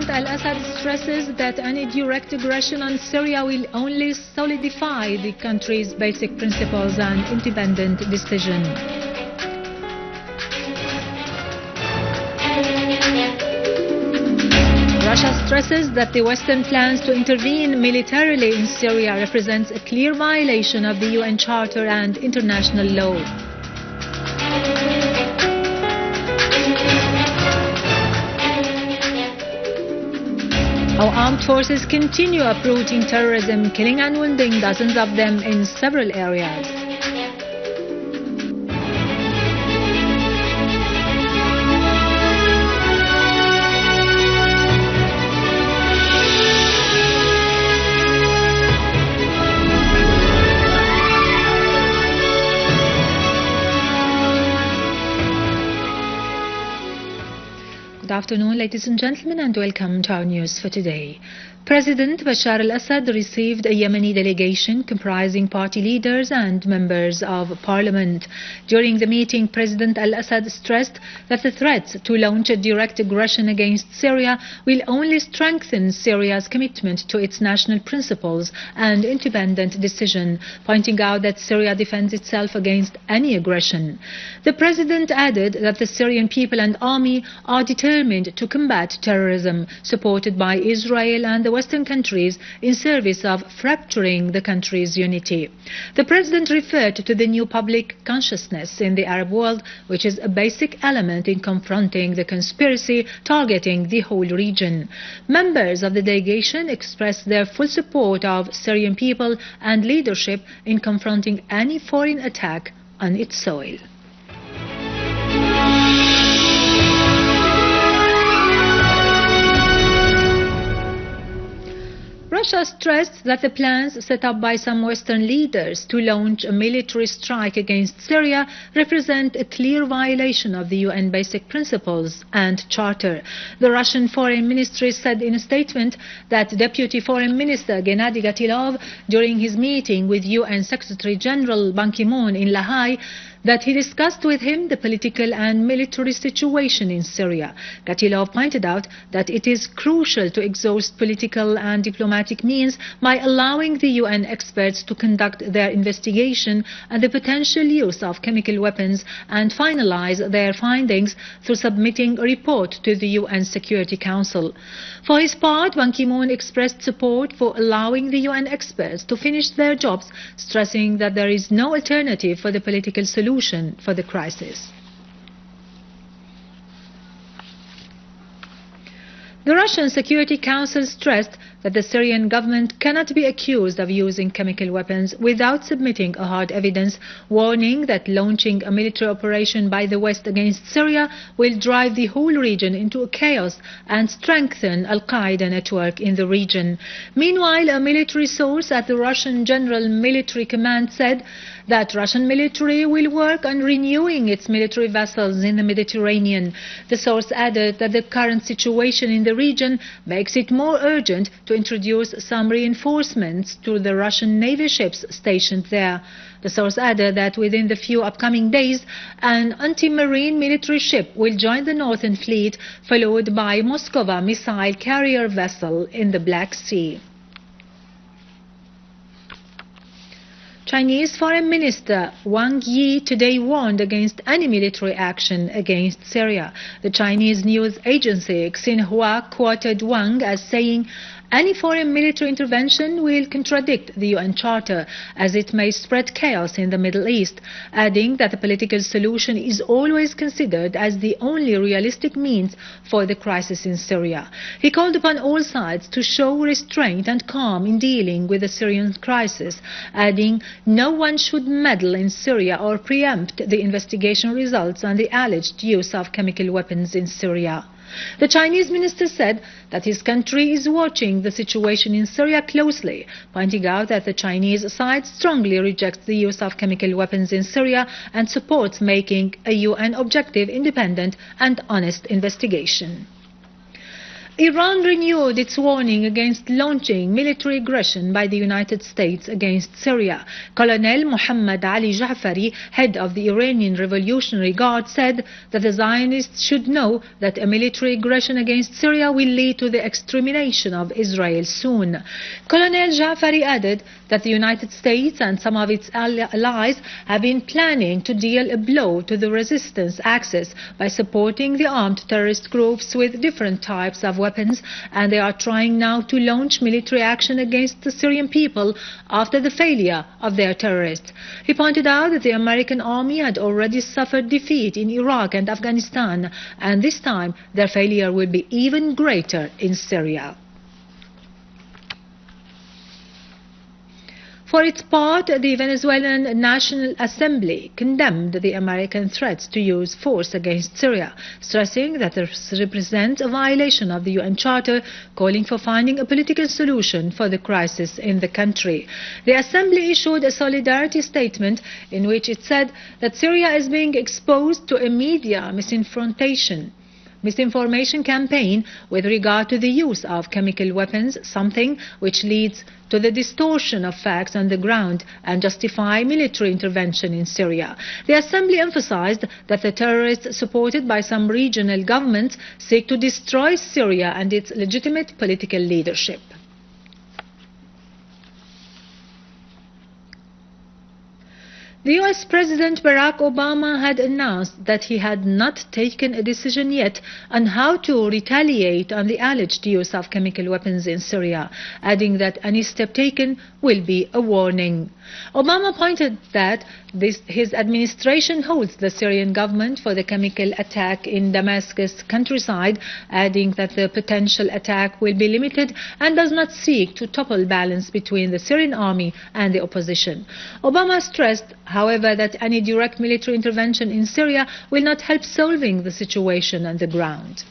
President al-Assad stresses that any direct aggression on Syria will only solidify the country's basic principles and independent decision. Russia stresses that the Western plans to intervene militarily in Syria represents a clear violation of the UN Charter and international law. Our armed forces continue uprooting terrorism, killing and wounding dozens of them in several areas. Good afternoon, ladies and gentlemen, and welcome to our news for today. President Bashar al-Assad received a Yemeni delegation comprising party leaders and members of parliament. During the meeting, President al-Assad stressed that the threats to launch a direct aggression against Syria will only strengthen Syria's commitment to its national principles and independent decision, pointing out that Syria defends itself against any aggression. The president added that the Syrian people and army are determined to combat terrorism, supported by Israel and the Western countries in service of fracturing the country's unity. The president referred to the new public consciousness in the Arab world, which is a basic element in confronting the conspiracy targeting the whole region. Members of the delegation expressed their full support of Syrian people and leadership in confronting any foreign attack on its soil. Russia stressed that the plans set up by some Western leaders to launch a military strike against Syria represent a clear violation of the UN Basic Principles and Charter. The Russian Foreign Ministry said in a statement that Deputy Foreign Minister Gennady Gatilov, during his meeting with UN Secretary General Ban Ki-moon in Lahey, that he discussed with him the political and military situation in Syria. Gatilov pointed out that it is crucial to exhaust political and diplomatic means by allowing the UN experts to conduct their investigation on the potential use of chemical weapons and finalize their findings through submitting a report to the UN Security Council. For his part, Ban Ki-moon expressed support for allowing the UN experts to finish their jobs, stressing that there is no alternative for the political solution for the crisis. The Russian Security Council stressed that the Syrian government cannot be accused of using chemical weapons without submitting a hard evidence, warning that launching a military operation by the West against Syria will drive the whole region into chaos and strengthen al-Qaeda network in the region. Meanwhile, a military source at the Russian General Military Command said that Russian military will work on renewing its military vessels in the Mediterranean. The source added that the current situation in the region makes it more urgent to introduce some reinforcements to the Russian Navy ships stationed there. The source added that within the few upcoming days, an anti-marine military ship will join the Northern Fleet, followed by Moskva missile carrier vessel in the Black Sea. Chinese Foreign Minister Wang Yi today warned against any military action against Syria. The Chinese news agency Xinhua quoted Wang as saying, "Any foreign military intervention will contradict the UN Charter, as it may spread chaos in the Middle East," adding that the political solution is always considered as the only realistic means for the crisis in Syria. He called upon all sides to show restraint and calm in dealing with the Syrian crisis, adding, "No one should meddle in Syria or preempt the investigation results on the alleged use of chemical weapons in Syria." The Chinese minister said that his country is watching the situation in Syria closely, pointing out that the Chinese side strongly rejects the use of chemical weapons in Syria and supports making a UN objective, independent and honest investigation. Iran renewed its warning against launching military aggression by the United States against Syria. Colonel Muhammad Ali Ja'fari, head of the Iranian Revolutionary Guard, said that the Zionists should know that a military aggression against Syria will lead to the extermination of Israel soon. Colonel Ja'fari added that the United States and some of its allies have been planning to deal a blow to the resistance axis by supporting the armed terrorist groups with different types of weapons, and they are trying now to launch military action against the Syrian people after the failure of their terrorists. He pointed out that the American army had already suffered defeat in Iraq and Afghanistan, and this time their failure will be even greater in Syria. For its part, the Venezuelan National Assembly condemned the American threats to use force against Syria, stressing that this represents a violation of the UN Charter, calling for finding a political solution for the crisis in the country. The Assembly issued a solidarity statement in which it said that Syria is being exposed to a media misinformation campaign with regard to the use of chemical weapons, something which leads to the distortion of facts on the ground and justify military intervention in Syria. The Assembly emphasized that the terrorists supported by some regional governments seek to destroy Syria and its legitimate political leadership. The US President Barack Obama had announced that he had not taken a decision yet on how to retaliate on the alleged use of chemical weapons in Syria, adding that any step taken will be a warning. Obama pointed that his administration holds the Syrian government for the chemical attack in Damascus countryside, adding that the potential attack will be limited and does not seek to topple balance between the Syrian army and the opposition. Obama stressed, however, that any direct military intervention in Syria will not help solving the situation on the ground.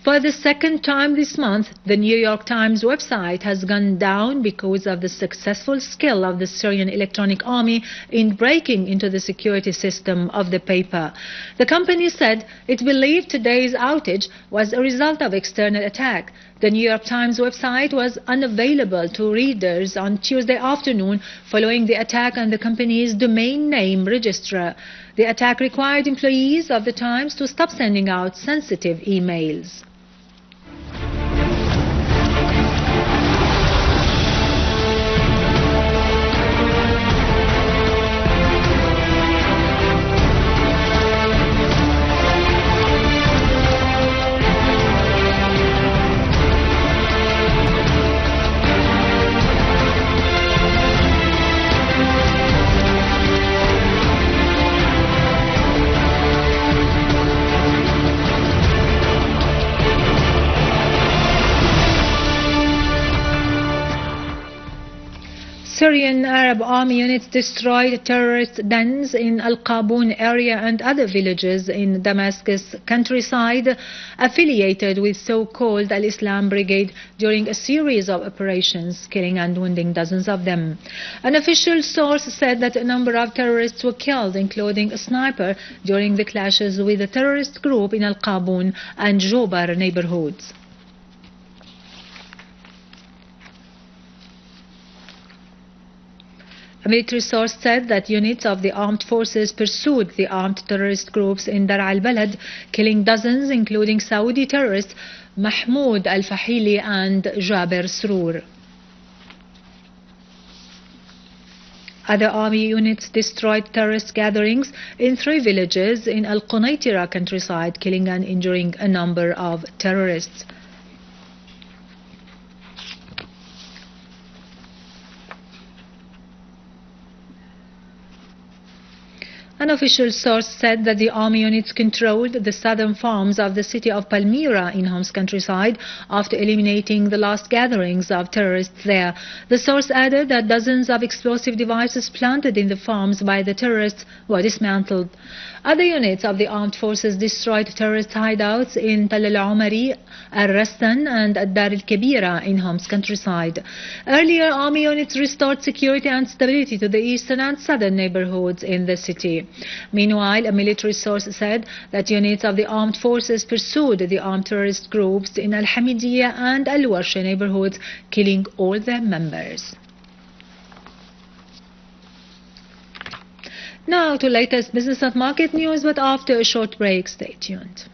For the second time this month, the New York Times website has gone down because of the successful skill of the Syrian Electronic Army in breaking into the security system of the paper. The company said it believed today's outage was a result of external attack. The New York Times website was unavailable to readers on Tuesday afternoon following the attack on the company's domain name registrar. The attack required employees of the Times to stop sending out sensitive emails. Syrian Arab Army units destroyed terrorist dens in al-Qaboon area and other villages in Damascus countryside affiliated with so-called al-Islam Brigade during a series of operations, killing and wounding dozens of them. An official source said that a number of terrorists were killed, including a sniper, during the clashes with the terrorist group in al-Qaboon and Jobar neighborhoods. A military source said that units of the armed forces pursued the armed terrorist groups in Dar al-Balad, killing dozens, including Saudi terrorists Mahmoud al-Fahili and Jaber Sroor. Other army units destroyed terrorist gatherings in 3 villages in al-Qunaitira countryside, killing and injuring a number of terrorists. An official source said that the army units controlled the southern farms of the city of Palmyra in Homs countryside after eliminating the last gatherings of terrorists there. The source added that dozens of explosive devices planted in the farms by the terrorists were dismantled. Other units of the armed forces destroyed terrorist hideouts in Tal al-Umari, al-Rastan and Ad-Dar al-Kabira in Homs countryside. Earlier, army units restored security and stability to the eastern and southern neighborhoods in the city. Meanwhile, a military source said that units of the armed forces pursued the armed terrorist groups in Al-Hamidiyya and Al-Warsh neighborhoods, killing all their members. Now to latest business and market news, but after a short break, stay tuned.